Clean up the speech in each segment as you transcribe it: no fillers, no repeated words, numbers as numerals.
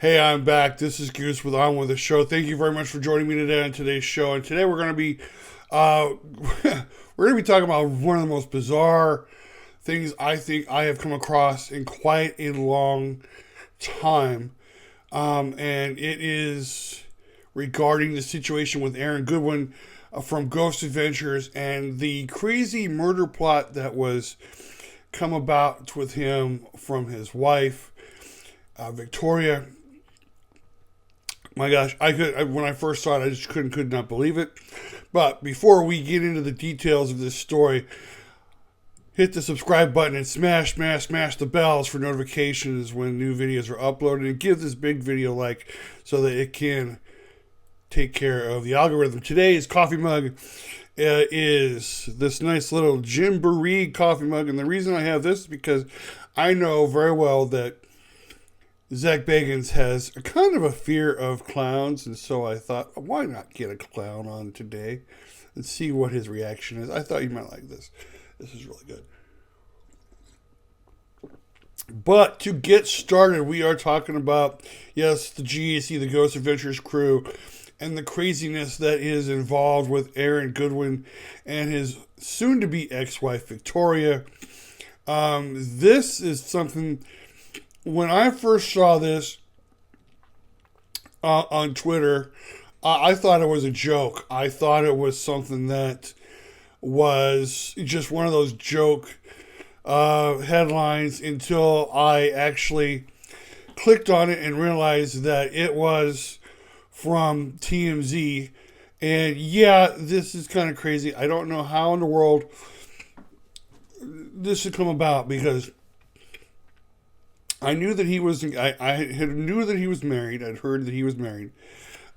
Hey, I'm back. This is Goose with On With The Show. Thank you very much for joining me today on today's show. And today we're going to be, we're going to be talking about one of the most bizarre things I think I have come across in quite a long time. And it is regarding the situation with Aaron Goodwin from Ghost Adventures and the crazy murder plot that was come about with him from his wife, Victoria. My gosh, when I first saw it, I just could not believe it. But before we get into the details of this story, hit the subscribe button and smash the bells for notifications when new videos are uploaded, and give this big video a like so that it can take care of the algorithm. Today's coffee mug is this nice little Gymboree coffee mug, and the reason I have this is because I know very well that Zach Bagans has a kind of a fear of clowns, and so I thought, why not get a clown on today and see what his reaction is. I thought you might like this. This is really good. But to get started, we are talking about, yes, the GAC, the Ghost Adventures crew, and the craziness that is involved with Aaron Goodwin and his soon-to-be ex-wife, Victoria. This is something... When I first saw this on Twitter, I thought it was a joke. I thought it was something that was just one of those joke headlines until I actually clicked on it and realized that it was from TMZ. And yeah, this is kind of crazy. I don't know how in the world this should come about, because I knew that he was. I knew that he was married. I'd heard that he was married,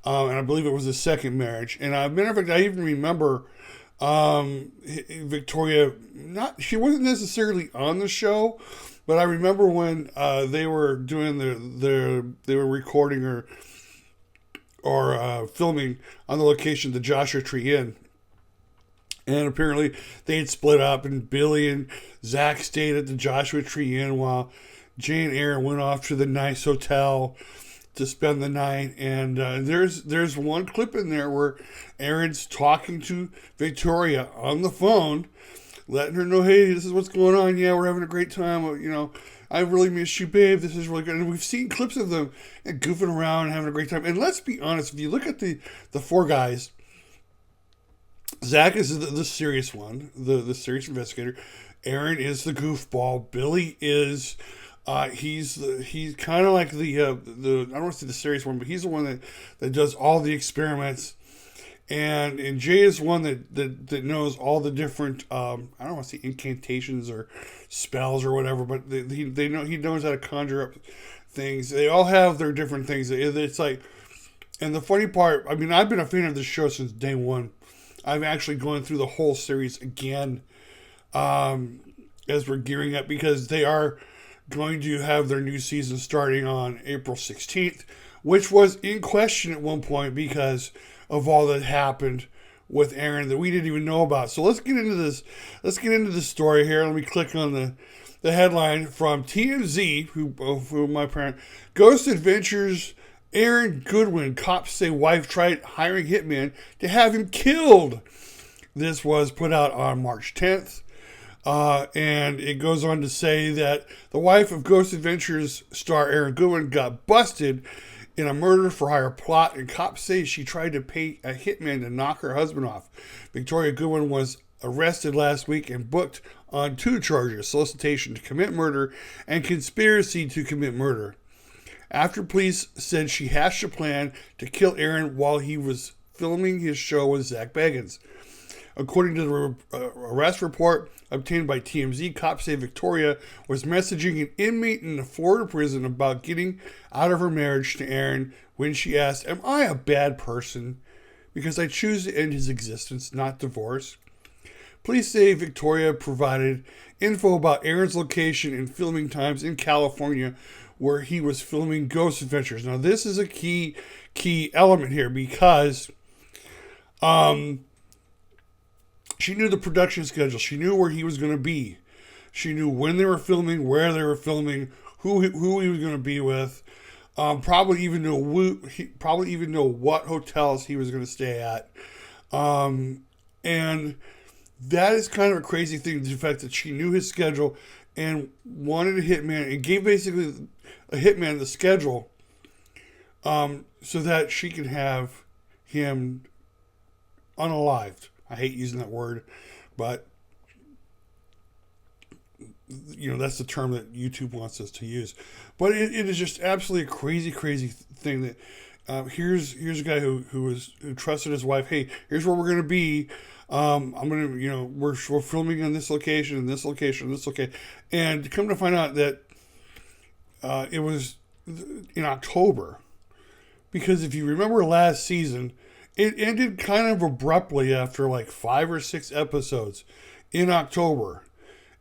and I believe it was his second marriage. And matter of fact, I even remember Victoria. She wasn't necessarily on the show, but I remember when they were doing they were recording or filming on the location, the Joshua Tree Inn. And apparently they had split up, and Billy and Zach stayed at the Joshua Tree Inn while Jay and Aaron went off to the nice hotel to spend the night. And there's one clip in there where Aaron's talking to Victoria on the phone, letting her know, hey, this is what's going on. Yeah, we're having a great time. I really miss you, babe. This is really good. And we've seen clips of them goofing around and having a great time. And let's be honest, if you look at the four guys, Zach is the serious one, the serious investigator. Aaron is the goofball. Billy is... he's kind of like the I don't want to say the serious one, but he's the one that does all the experiments, and Jay is one that knows all the different I don't want to say incantations or spells or whatever, but he knows how to conjure up things. They all have their different things. It's like, and the funny part, I mean, I've been a fan of this show since day one. I'm actually going through the whole series again as we're gearing up, because they are going to have their new season starting on April 16th, which was in question at one point because of all that happened with Aaron that we didn't even know about. So let's get into this. Let's get into the story here. Let me click on the headline from TMZ, who my parent. Ghost Adventures, Aaron Goodwin, cops say wife tried hiring hitman to have him killed. This was put out on March 10th. And it goes on to say that the wife of Ghost Adventures star Aaron Goodwin got busted in a murder for hire plot, and cops say she tried to pay a hitman to knock her husband off. Victoria Goodwin was arrested last week and booked on 2 charges: solicitation to commit murder and conspiracy to commit murder, after police said she hatched a plan to kill Aaron while he was filming his show with Zach Bagans. According to the arrest report obtained by TMZ, cops say Victoria was messaging an inmate in a Florida prison about getting out of her marriage to Aaron when she asked, "Am I a bad person? Because I choose to end his existence, not divorce." Police say Victoria provided info about Aaron's location and filming times in California, where he was filming Ghost Adventures. Now, this is a key element here, because she knew the production schedule. She knew where he was going to be. She knew when they were filming, where they were filming, who he was going to be with. Probably even know what hotels he was going to stay at, and that is kind of a crazy thing. The fact that she knew his schedule and wanted a hitman and gave basically a hitman the schedule, so that she could have him unalived. I hate using that word, but that's the term that YouTube wants us to use. But it is just absolutely a crazy, crazy thing that here's a guy who trusted his wife. Hey, here's where we're gonna be. I'm gonna, we're filming on this location and this location and this location, and come to find out that it was in October, because if you remember last season, it ended kind of abruptly after like 5 or 6 episodes in October.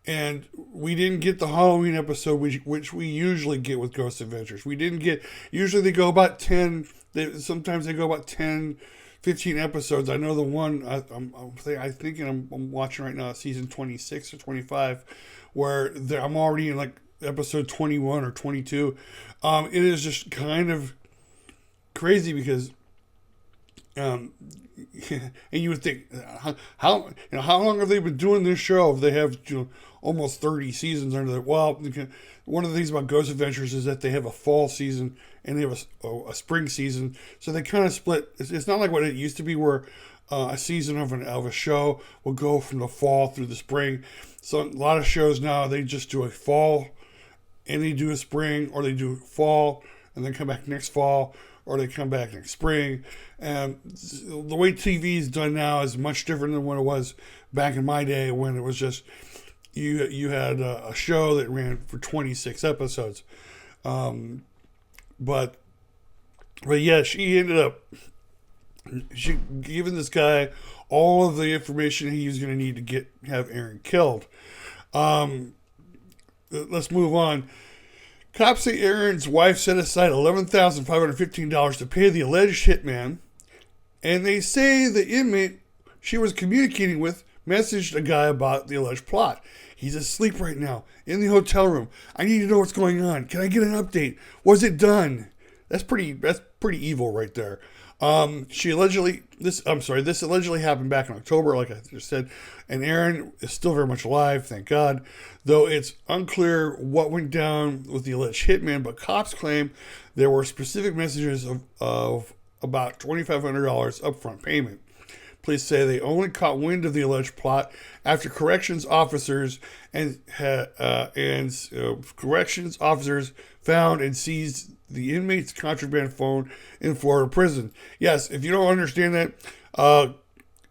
And we didn't get the Halloween episode, which we usually get with Ghost Adventures. We didn't get, usually they go about 10, sometimes they go about 10, 15 episodes. I know the one, I think I'm watching right now, season 26 or 25, where I'm already in like episode 21 or 22. It is just kind of crazy because, and you would think, how long have they been doing this show? If they have almost 30 seasons under it. Well, one of the things about Ghost Adventures is that they have a fall season and they have a spring season, so they kind of split. It's not like what it used to be, where a season of a show will go from the fall through the spring. So a lot of shows now, they just do a fall and they do a spring, or they do fall and then come back next fall, or they come back next spring. And the way TV is done now is much different than what it was back in my day, when it was just you had a show that ran for 26 episodes. But yeah, she ended up giving this guy all of the information he was going to need to have Aaron killed. Let's move on. Cops say Aaron's wife set aside $11,515 to pay the alleged hitman, and they say the inmate she was communicating with messaged a guy about the alleged plot. He's asleep right now in the hotel room. I need to know what's going on. Can I get an update? Was it done? That's pretty evil right there. This allegedly happened back in October, like I just said, and Aaron is still very much alive, thank God, though it's unclear what went down with the alleged hitman, but cops claim there were specific messages of about $2,500 upfront payment. Police say they only caught wind of the alleged plot after corrections officers found and seized the inmate's contraband phone in Florida prison. Yes, if you don't understand that,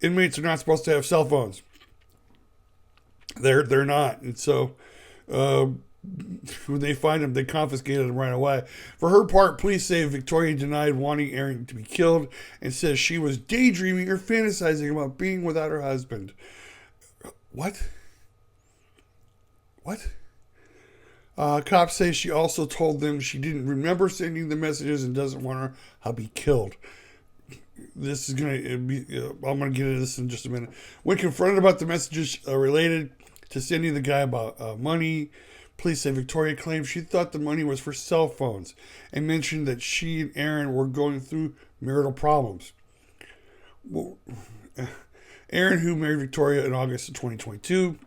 inmates are not supposed to have cell phones. They're not, and so when they find them, they confiscated them right away. For her part, police say Victoria denied wanting Aaron to be killed and says she was daydreaming or fantasizing about being without her husband. What? Cops say she also told them she didn't remember sending the messages and doesn't want her hubby killed. This is going to be, I'm going to get into this in just a minute. When confronted about the messages related to sending the guy about money, police say Victoria claimed she thought the money was for cell phones and mentioned that she and Aaron were going through marital problems. Well, Aaron, who married Victoria in August of 2022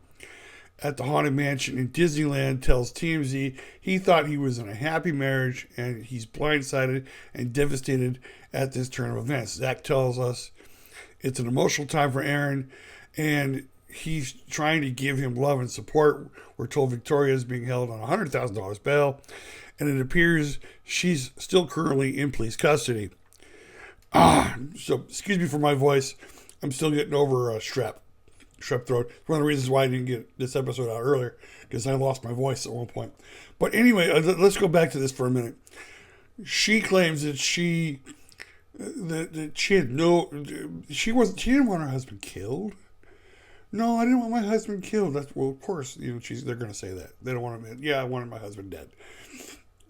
at the Haunted Mansion in Disneyland, tells TMZ he thought he was in a happy marriage and he's blindsided and devastated at this turn of events. Zach tells us it's an emotional time for Aaron and he's trying to give him love and support. We're told Victoria is being held on $100,000 bail, and it appears she's still currently in police custody. So excuse me for my voice. I'm still getting over strep throat. It's one of the reasons why I didn't get this episode out earlier, because I lost my voice at one point. But anyway, let's go back to this for a minute. She claims that she didn't want her husband killed. No, I didn't want my husband killed. Well, of course, they're going to say that. They don't want him. Yeah, I wanted my husband dead.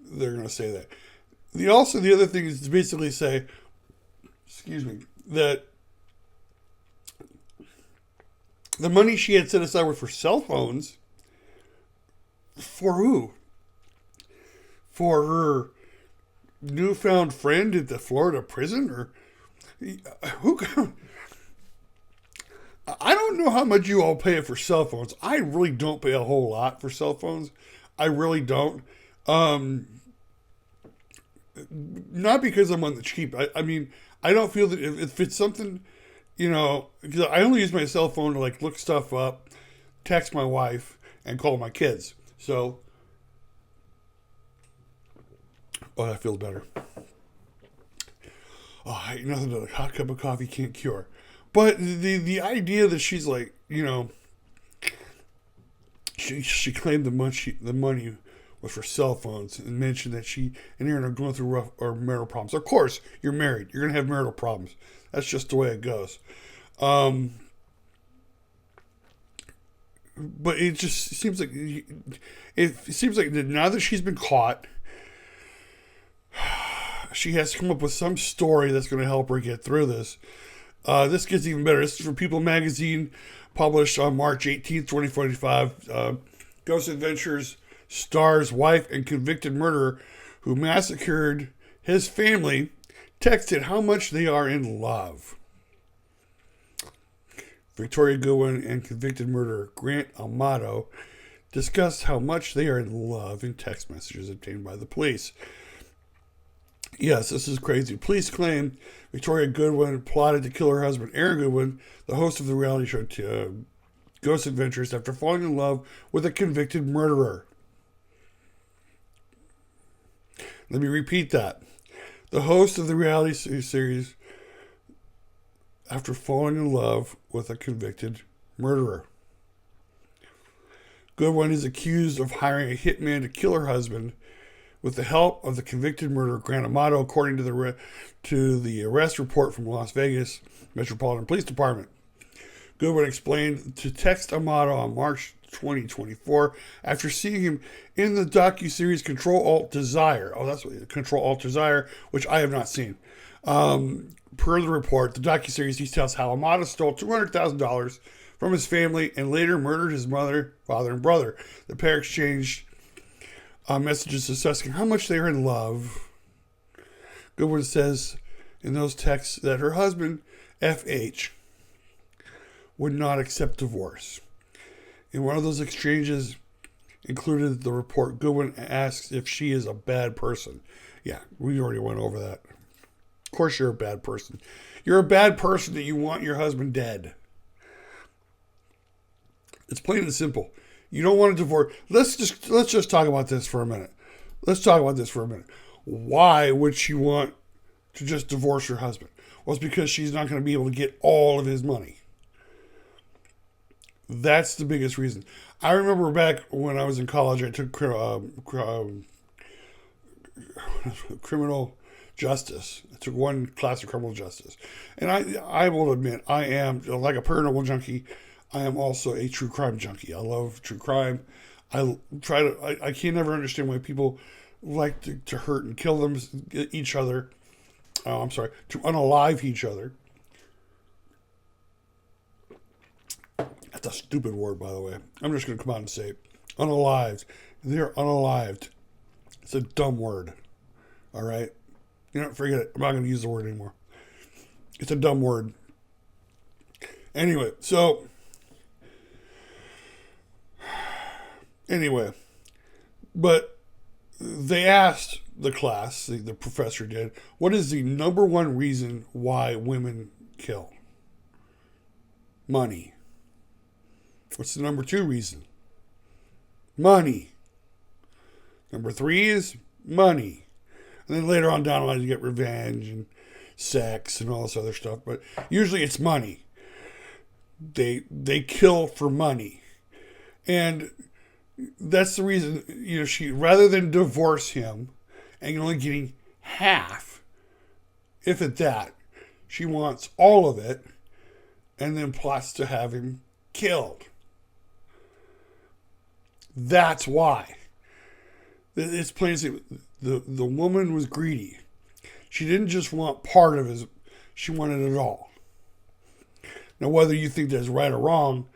They're going to say that. The other thing is to basically say, that the money she had set aside was for cell phones. For who? For her newfound friend at the Florida prison, or who? I don't know how much you all pay for cell phones. I really don't pay a whole lot for cell phones. I really don't. Not because I'm on the cheap. I mean, I don't feel that if it's something, because I only use my cell phone to like look stuff up, text my wife, and call my kids. So, that feels better. Oh, nothing that a hot cup of coffee can't cure. But the idea that she's like, she claimed the money was for cell phones, and mentioned that she and Aaron are going through rough or marital problems. Of course, you're married. You're going to have marital problems. That's just the way it goes. But it just seems like now that she's been caught, she has to come up with some story that's going to help her get through this. This gets even better. This is from People Magazine, published on March 18th, 2045. Ghost Adventures star's wife and convicted murderer who massacred his family texted how much they are in love. Victoria Goodwin and convicted murderer Grant Amato discussed how much they are in love in text messages obtained by the police. Yes, this is crazy. Police claim Victoria Goodwin plotted to kill her husband, Aaron Goodwin, the host of the reality show Ghost Adventures, after falling in love with a convicted murderer. Let me repeat that. The host of the reality series, after falling in love with a convicted murderer. Goodwin is accused of hiring a hitman to kill her husband with the help of the convicted murderer Grant Amato, according to the arrest report from Las Vegas Metropolitan Police Department. Goodwin explained to Text Amato on March 2024 after seeing him in the docuseries Control-Alt-Desire. Oh, that's what Control-Alt-Desire, which I have not seen. Per the report, the docuseries details how Amato stole $200,000 from his family and later murdered his mother, father, and brother. The pair exchanged messages discussing how much they are in love. Goodwin says in those texts that her husband, F.H., would not accept divorce. In one of those exchanges included the report, Goodwin asks if she is a bad person. Yeah, we already went over that. Of course you're a bad person. You're a bad person that you want your husband dead. It's plain and simple. You don't want to divorce. Let's just talk about this for a minute. Why would she want to just divorce her husband? Well, it's because she's not going to be able to get all of his money. That's the biggest reason. I remember back when I was in college, I took criminal justice. I took one class of criminal justice. And I will admit, I am, like a paranormal junkie, I am also a true crime junkie. I love true crime. I can't never understand why people like to hurt and kill each other. To unalive each other. That's a stupid word, by the way. I'm just going to come out and say it. Unalived. They're unalived. It's a dumb word. All right? Forget it. I'm not going to use the word anymore. It's a dumb word. Anyway, but they asked the class, the professor did, what is the number one reason why women kill? Money. What's the number two reason? Money. Number three is money. And then later on down the line you get revenge and sex and all this other stuff. But usually it's money. They kill for money. And that's the reason, she, rather than divorce him and only getting half, if at that, she wants all of it and then plots to have him killed. That's why. It's plain and simple. The woman was greedy. She didn't just want part of his, she wanted it all. Now, whether you think that's right or wrong,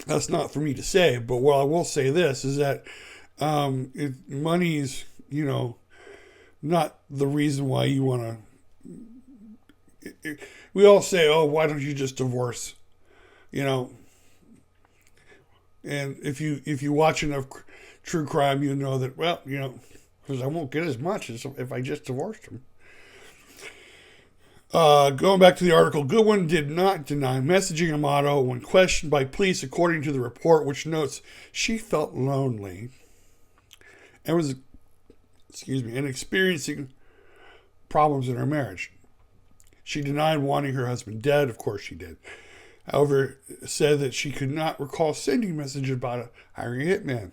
that's not for me to say. But what I will say this is that money's, not the reason why you want to. We all say, "Oh, why don't you just divorce?" You know, and if you watch enough true crime, you know that, well, because I won't get as much as if I just divorced him. Going back to the article, Goodwin did not deny messaging Amato when questioned by police, according to the report, which notes she felt lonely and was, and experiencing problems in her marriage. She denied wanting her husband dead. Of course she did. However, said that she could not recall sending messages about hiring a hitman.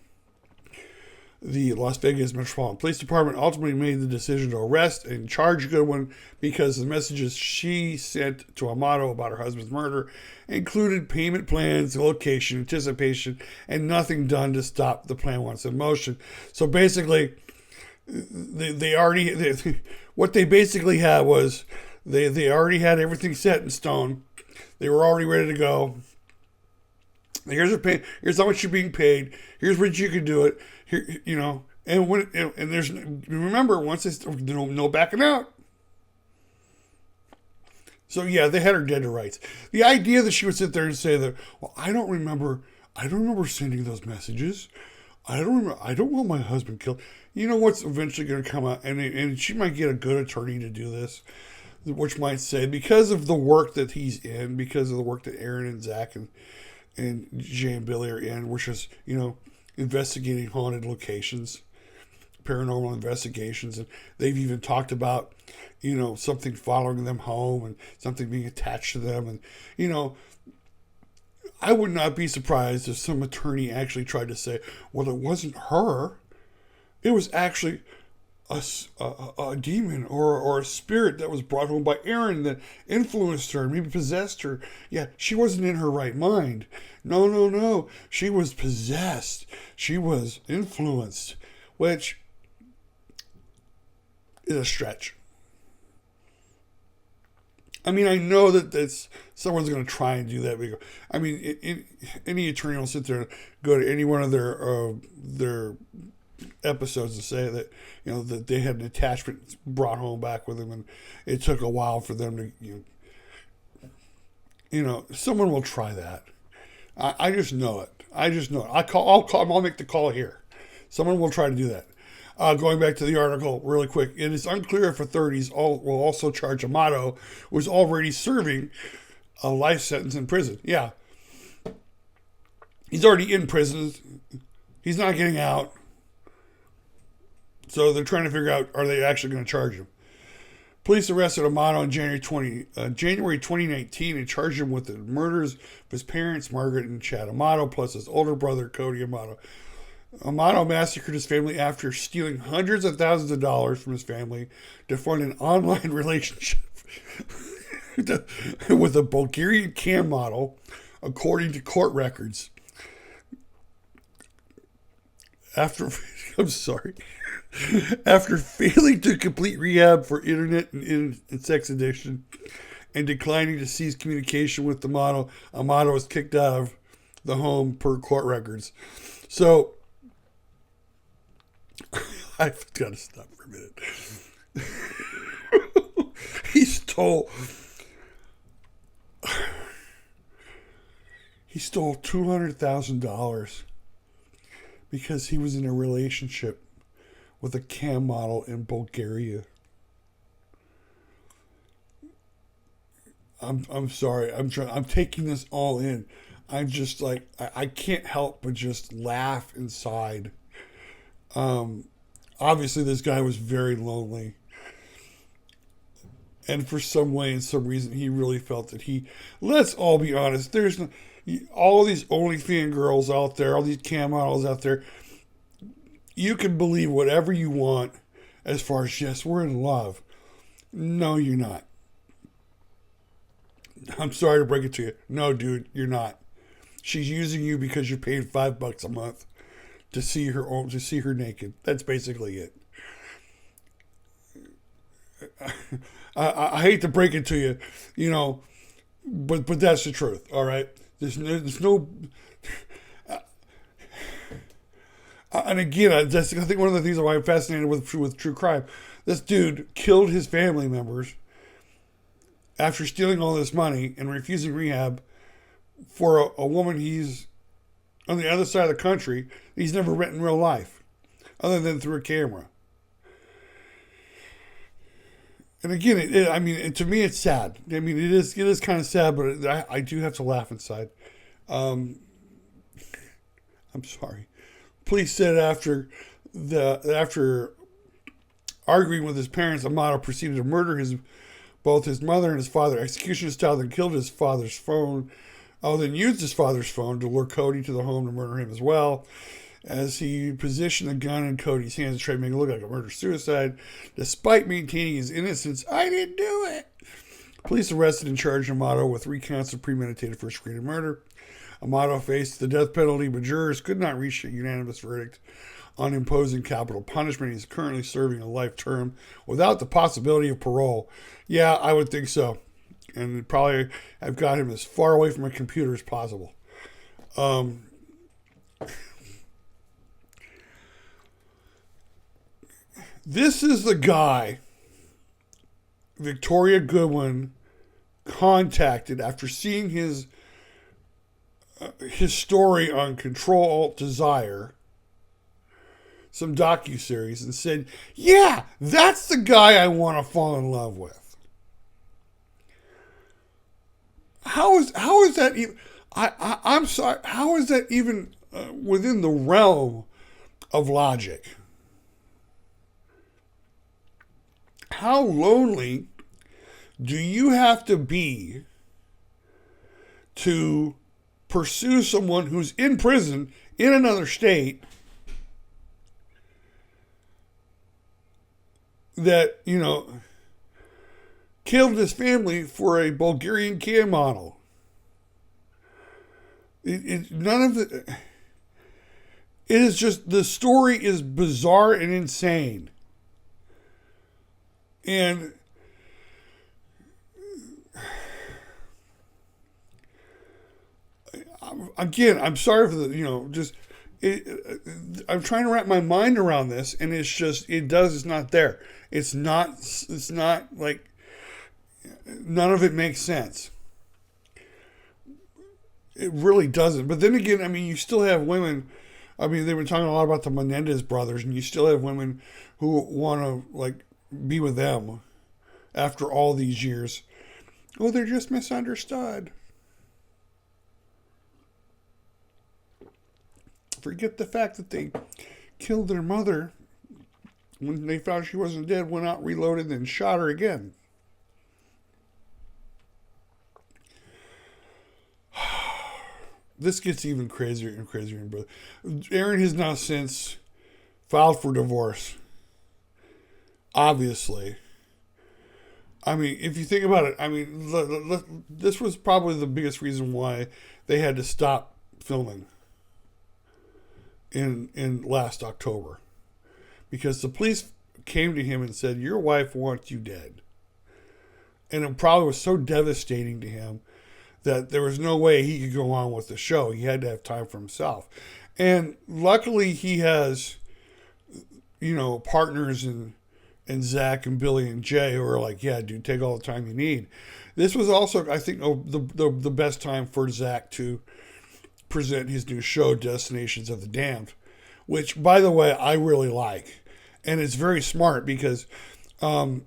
The Las Vegas Metropolitan Police Department ultimately made the decision to arrest and charge Goodwin because the messages she sent to Amato about her husband's murder included payment plans, location, anticipation, and nothing done to stop the plan once in motion. So basically, what they basically had was they already had everything set in stone. They were already ready to go. Here's how much you're being paid. Here's what you can do it. Here, and there's, remember, once there's no backing out. So yeah, they had her dead to rights. The idea that she would sit there and say that, well, I don't remember sending those messages. I don't want my husband killed. You know what's eventually going to come out, and she might get a good attorney to do this, which might say, because of the work that he's in, because of the work that Aaron and Zach and Jay and Billy are in, which is, investigating haunted locations, paranormal investigations, and they've even talked about, something following them home and something being attached to them, and I would not be surprised if some attorney actually tried to say, well, it wasn't her, it was actually a demon or a spirit that was brought home by Aaron that influenced her, maybe possessed her. Yeah, she wasn't in her right mind. No. She was possessed. She was influenced, which is a stretch. I mean, I know that someone's going to try and do that. I mean, any attorney will sit there and go to any one of their episodes and say that that they had an attachment brought home back with them, and it took a while for them to someone will try that. I just know it. I'll make the call here. Someone will try to do that. Going back to the article really quick, it is unclear if authorities will also charge Amato, who was already serving a life sentence in prison. Yeah, he's already in prison. He's not getting out. So they're trying to figure out, are they actually going to charge him? Police arrested Amato in January 2019 and charged him with the murders of his parents, Margaret and Chad Amato, plus his older brother, Cody Amato. Amato massacred his family after stealing hundreds of thousands of dollars from his family to fund an online relationship with a Bulgarian cam model, according to court records. After failing to complete rehab for internet and sex addiction and declining to cease communication with Amato was kicked out of the home per court records. So, I've got to stop for a minute. He stole $200,000 because he was in a relationship with a cam model in Bulgaria. I'm sorry. I'm taking this all in. I'm just like, I can't help but just laugh inside. Obviously this guy was very lonely. And for some reason, he really felt that let's all be honest, there's all these OnlyFans girls out there, all these cam models out there, you can believe whatever you want as far as, yes, we're in love. No, you're not. I'm sorry to break it to you. No, dude, you're not. She's using you because you're paying $5 a month to see her naked. That's basically it. I hate to break it to you, but that's the truth. All right. There's no. And again, I think one of the things why I'm fascinated with true crime, This dude killed his family members after stealing all this money and refusing rehab for a woman he's on the other side of the country he's never met in real life, other than through a camera. And again, to me, it's sad. I mean, it is kind of sad, but I do have to laugh inside. I'm sorry. Police said after arguing with his parents, Amato proceeded to murder both his mother and his father execution style, then killed his father's phone. Then used his father's phone to lure Cody to the home to murder him as well. As he positioned the gun in Cody's hands to try to make it look like a murder-suicide, despite maintaining his innocence. I didn't do it. Police arrested and charged Amato with 3 counts of premeditated first-degree murder. Amato faced the death penalty, but jurors could not reach a unanimous verdict on imposing capital punishment. He's currently serving a life term without the possibility of parole. Yeah, I would think so. And probably I've got him as far away from a computer as possible. This is the guy Victoria Goodwin contacted after seeing his story on Control Alt Desire, some docuseries, and said, yeah, that's the guy I want to fall in love with. How is that even? I'm sorry. How is that even within the realm of logic? How lonely do you have to be to pursue someone who's in prison in another state that, killed his family for a Bulgarian cam model? None of it. It is just, the story is bizarre and insane. And again, I'm sorry for I'm trying to wrap my mind around this, and it's not there. It's not like, none of it makes sense. It really doesn't. But then again, you still have women. They've been talking a lot about the Menendez brothers, and you still have women who want to, be with them after all these years. Oh, they're just misunderstood. Forget the fact that they killed their mother. When they found she wasn't dead, went out, reloaded, and shot her again. This gets even crazier and crazier. Aaron has now since filed for divorce. Obviously. If you think about it, this was probably the biggest reason why they had to stop filming in last October. Because the police came to him and said, your wife wants you dead. And it probably was so devastating to him that there was no way he could go on with the show. He had to have time for himself. And luckily he has, partners in Zach and Billy and Jay who are like, yeah, dude, take all the time you need. This was also, I think, the best time for Zach to present his new show, Destinations of the Damned, which, by the way, I really like. And it's very smart because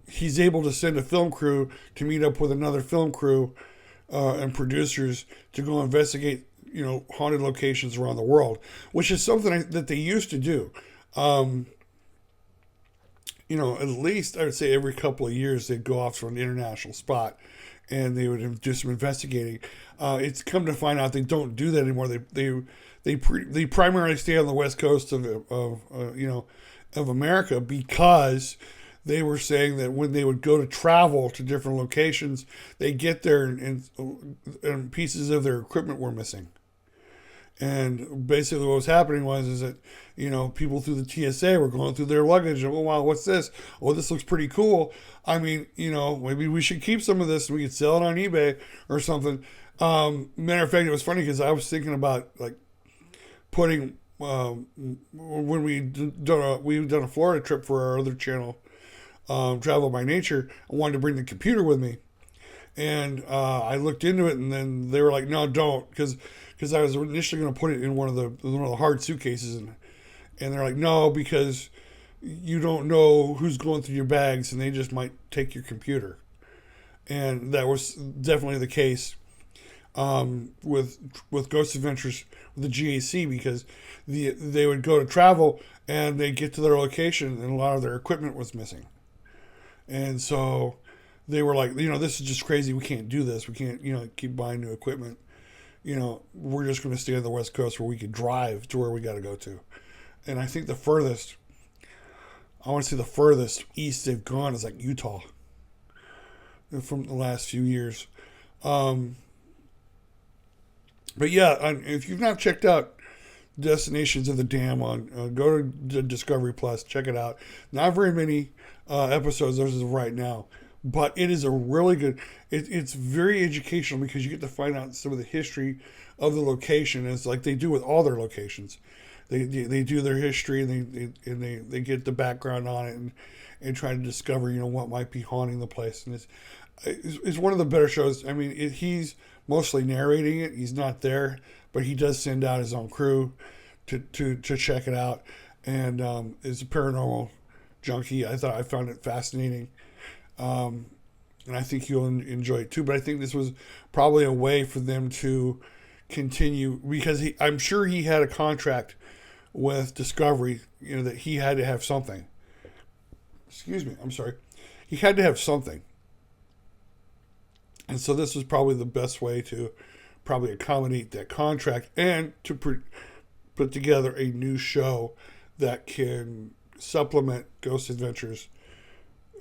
he's able to send a film crew to meet up with another film crew and producers to go investigate, haunted locations around the world, which is something that they used to do. At least I would say every couple of years they'd go off to an international spot and they would do some investigating. It's come to find out they don't do that anymore. They primarily stay on the west coast of America, because they were saying that when they would go to travel to different locations, they get there and pieces of their equipment were missing. And basically what was happening is that, people through the TSA were going through their luggage and, oh, wow, what's this? Oh, this looks pretty cool. Maybe we should keep some of this and we could sell it on eBay or something. Matter of fact, it was funny because I was thinking about putting, when we've done a Florida trip for our other channel, travel by nature, I wanted to bring the computer with me. And I looked into it, and then they were like, "No, don't," because I was initially going to put it in one of the hard suitcases, and they're like, "No, because you don't know who's going through your bags, and they just might take your computer." And that was definitely the case with Ghost Adventures with the GAC, because they would go to travel and they get to their location and a lot of their equipment was missing, and so they were like, this is just crazy. We can't do this. We can't, keep buying new equipment. We're just going to stay on the West Coast where we can drive to where we got to go to. And I think I want to say the furthest east they've gone is like Utah from the last few years. But yeah, if you've not checked out Destinations of the Dam go to Discovery Plus, check it out. Not very many episodes as of right now, but it is a really good. It's very educational because you get to find out some of the history of the location. It's like they do with all their locations. They do their history and they get the background on it and try to discover what might be haunting the place. And it's one of the better shows. I mean, he's mostly narrating it. He's not there, but he does send out his own crew to check it out. And is a paranormal junkie. I found it fascinating. And I think you'll enjoy it too. But I think this was probably a way for them to continue, because I'm sure he had a contract with Discovery, that he had to have something. Excuse me, I'm sorry. He had to have something. And so this was probably the best way to probably accommodate that contract and to put together a new show that can supplement Ghost Adventures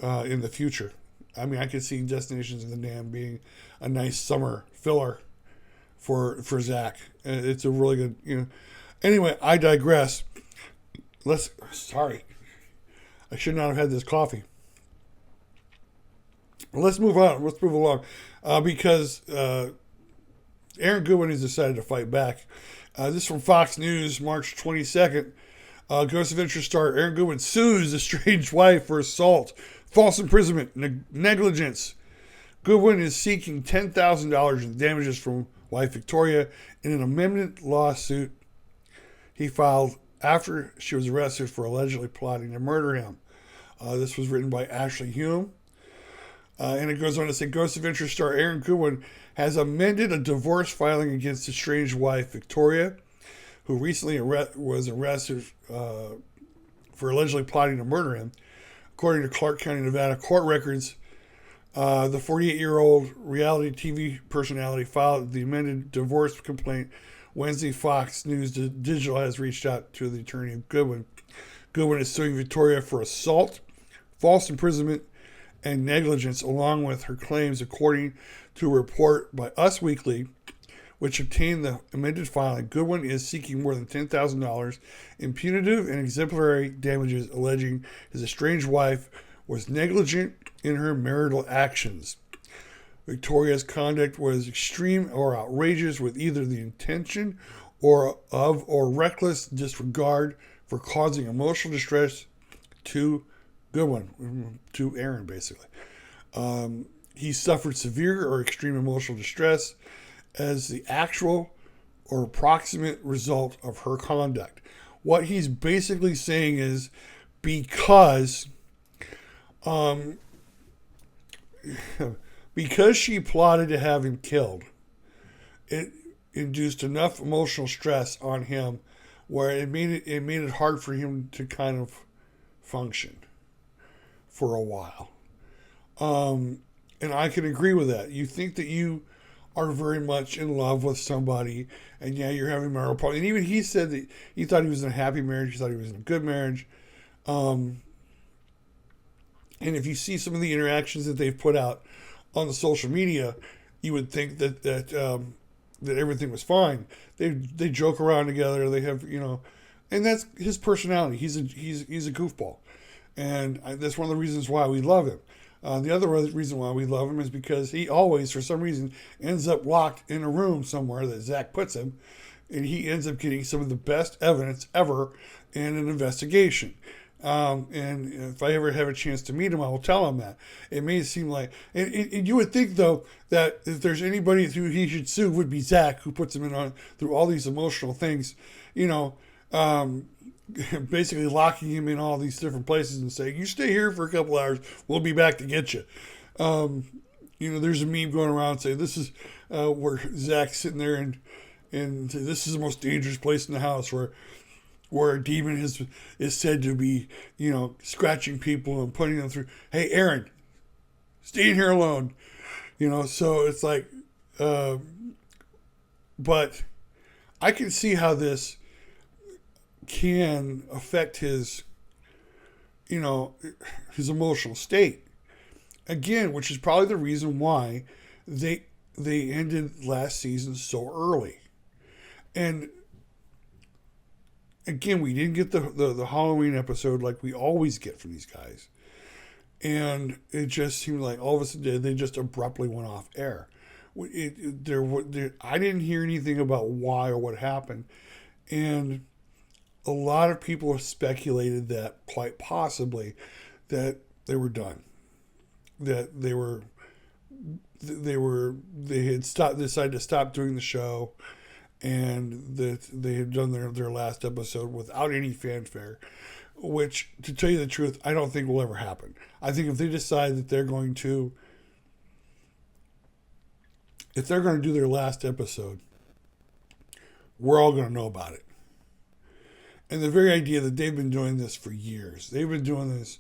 in the future. I mean, I could see Destinations of the Dam being a nice summer filler for Zach. It's a really good, Anyway, I digress. Sorry. I should not have had this coffee. Let's move on. Let's move along. Because Aaron Goodwin has decided to fight back. This is from Fox News, March 22nd. Ghost Adventure star Aaron Goodwin sues estranged wife for assault, false imprisonment, negligence. Goodwin is seeking $10,000 in damages from wife Victoria in an amendment lawsuit he filed after she was arrested for allegedly plotting to murder him. This was written by Ashley Hume. And it goes on to say, Ghost Adventure star Aaron Goodwin has amended a divorce filing against estranged wife Victoria, who recently was arrested for allegedly plotting to murder him. According to Clark County, Nevada court records, the 48-year-old reality TV personality filed the amended divorce complaint Wednesday. Fox News Digital has reached out to the attorney of Goodwin. Goodwin is suing Victoria for assault, false imprisonment, and negligence, along with her claims, according to a report by Us Weekly, which obtained the amended filing. Goodwin is seeking more than $10,000 in punitive and exemplary damages, alleging his estranged wife was negligent in her marital actions. Victoria's conduct was extreme or outrageous, with either the intention or reckless disregard for causing emotional distress to Goodwin, to Aaron, basically. He suffered severe or extreme emotional distress as the actual or approximate result of her conduct. What he's basically saying is, because she plotted to have him killed, it induced enough emotional stress on him where it made it hard for him to kind of function for a while. And I can agree with that. You think that you are very much in love with somebody, and yeah, you're having marital problems. And even he said that he thought he was in a happy marriage. He thought he was in a good marriage. And if you see some of the interactions that they've put out on the social media, you would think that everything was fine. They joke around together. They have, and that's his personality. He's a goofball, and that's one of the reasons why we love him. The other reason why we love him is because he always, for some reason, ends up locked in a room somewhere that Zach puts him, and he ends up getting some of the best evidence ever in an investigation. And if I ever have a chance to meet him, I will tell him that. It may seem like, and you would think though that if there's anybody who he should sue, would be Zach, who puts him in on through all these emotional things, you know, basically locking him in all these different places and saying, "You stay here for a couple hours, we'll be back to get you." You know, there's a meme going around saying this is where Zach's sitting there and this is the most dangerous place in the house where a demon is said to be, you know, scratching people and putting them through. Hey, Aaron, stay in here alone. You know, so it's like, but I can see how this can affect his, you know, his emotional state. Again, which is probably the reason why they ended last season so early. And again, we didn't get the Halloween episode like we always get from these guys. And it just seemed like all of a sudden they just abruptly went off air. I didn't hear anything about why or what happened. And a lot of people have speculated that quite possibly that they were done. That they had decided to stop doing the show, and that they had done their last episode without any fanfare, which, to tell you the truth, I don't think will ever happen. I think if they decide that they're going to do their last episode, we're all going to know about it. And the very idea that they've been doing this for years, they've been doing this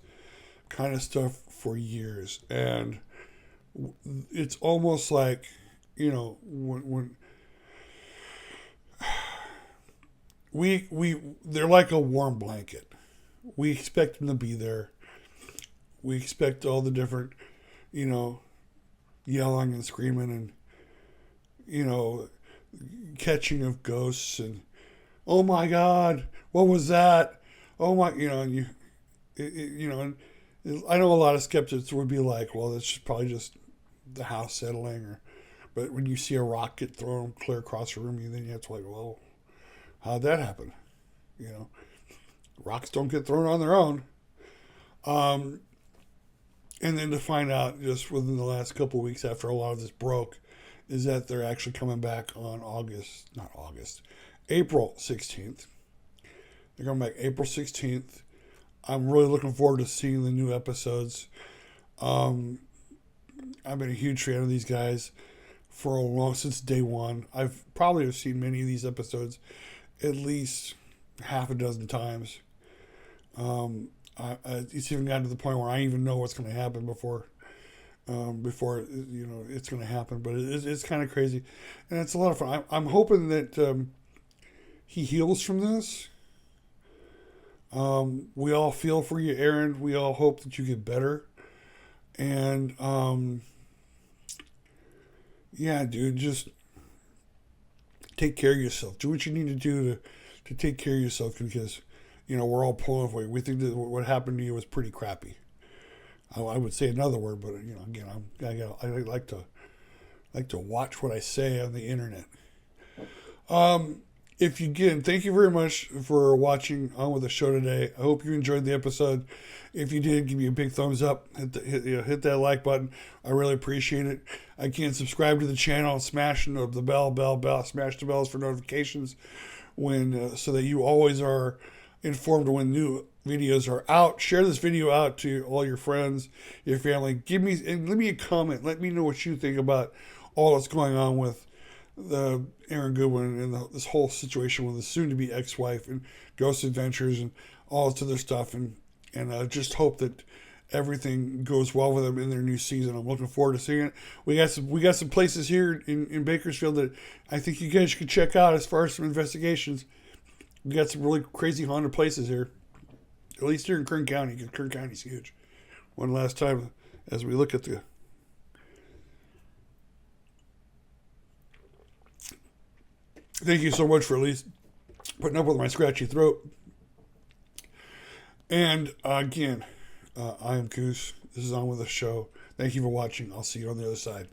kind of stuff for years, and it's almost like, you know, when they're like a warm blanket. We expect them to be there. We expect all the different, you know, yelling and screaming and, you know, catching of ghosts and, oh my God, what was that? Oh my, you know, and you know, and I know a lot of skeptics would be like, well, that's probably just the house settling, but when you see a rock get thrown clear across the room, then you have to like, well, how'd that happen? You know, rocks don't get thrown on their own. And then to find out just within the last couple of weeks after a lot of this broke, is that they're actually coming back on April 16th. They're coming back April 16th. I'm really looking forward to seeing the new episodes. I've been a huge fan of these guys since day one. I've probably seen many of these episodes at least half a dozen times. It's even gotten to the point where I even know what's going to happen before you know it's going to happen. But it's kind of crazy, and it's a lot of fun. I'm hoping that he heals from this. We all feel for you, Aaron. We all hope that you get better. And, yeah, dude, just take care of yourself. Do what you need to do to take care of yourself, because, you know, we're all pulling for you. We think that what happened to you was pretty crappy. I would say another word, but, you know, again, I like to watch what I say on the internet. Thank you very much for watching On With The Show today. I hope you enjoyed the episode. If you did, give me a big thumbs up. Hit that like button. I really appreciate it. Again, subscribe to the channel. Smash the bell. Smash the bells for notifications so that you always are informed when new videos are out. Share this video out to all your friends, your family. Leave me a comment. Let me know what you think about all that's going on with the Aaron Goodwin and this whole situation with his soon-to-be ex-wife and Ghost Adventures and all this other stuff, and I just hope that everything goes well with them in their new season. I'm looking forward to seeing it. We got some places here in Bakersfield that I think you guys could check out as far as some investigations. We got some really crazy haunted places here, at least here in Kern County, because Kern County's huge. One last time as we look at the thank you so much for at least putting up with my scratchy throat. And again, I am Goose. This is On With The Show. Thank you for watching. I'll see you on the other side.